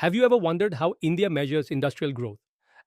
Have you ever wondered how India measures industrial growth?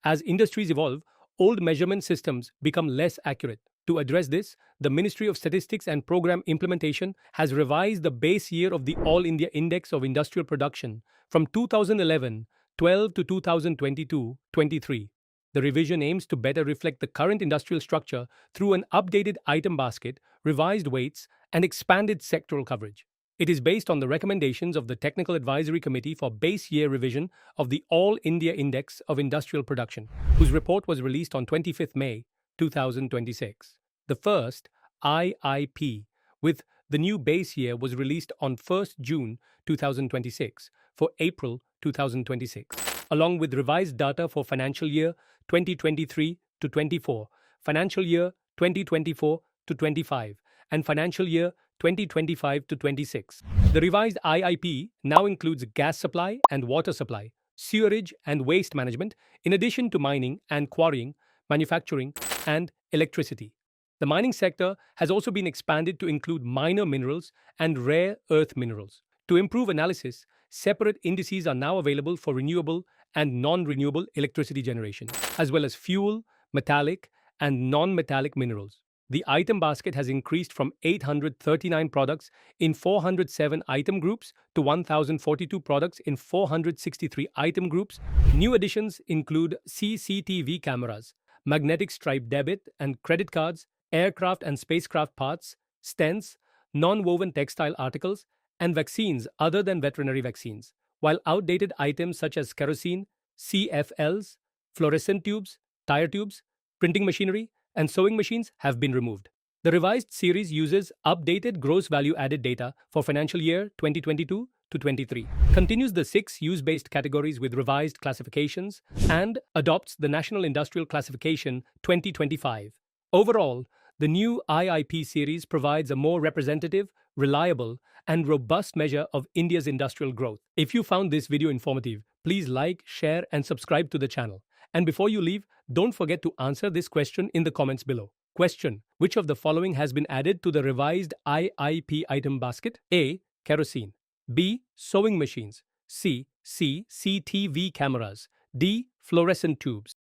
As industries evolve, old measurement systems become less accurate. To address this, the Ministry of Statistics and Program Implementation has revised the base year of the All India Index of Industrial Production from 2011-12 to 2022-23. The revision aims to better reflect the current industrial structure through an updated item basket, revised weights, and expanded sectoral coverage. It is based on the recommendations of the Technical Advisory Committee for Base Year Revision of the All India Index of Industrial Production, whose report was released on 25th May 2026. The first, IIP, with the new base year was released on 1st June 2026 for April 2026, along with revised data for financial year 2023 to 24, financial year 2024 to 25, and financial year 2025 to 26. The revised IIP now includes gas supply and water supply, sewerage and waste management, in addition to mining and quarrying, manufacturing, and electricity. The mining sector has also been expanded to include minor minerals and rare earth minerals. To improve analysis, separate indices are now available for renewable and non-renewable electricity generation, as well as fuel, metallic, and non-metallic minerals. The item basket has increased from 839 products in 407 item groups to 1,042 products in 463 item groups. New additions include CCTV cameras, magnetic stripe debit and credit cards, aircraft and spacecraft parts, stents, non-woven textile articles, and vaccines other than veterinary vaccines, while outdated items such as kerosene, CFLs, fluorescent tubes, tire tubes, printing machinery, and sewing machines have been removed. The revised series uses updated gross value added data for financial year 2022 to 23, continues the 6 use-based categories with revised classifications, and adopts the National Industrial Classification 2025. Overall, the new IIP series provides a more representative, reliable, and robust measure of India's industrial growth. If you found this video informative, please like, share, and subscribe to the channel. And before you leave, don't forget to answer this question in the comments below. Question: which of the following has been added to the revised IIP item basket? A. Kerosene. B. Sewing machines. C. CCTV cameras. D. Fluorescent tubes.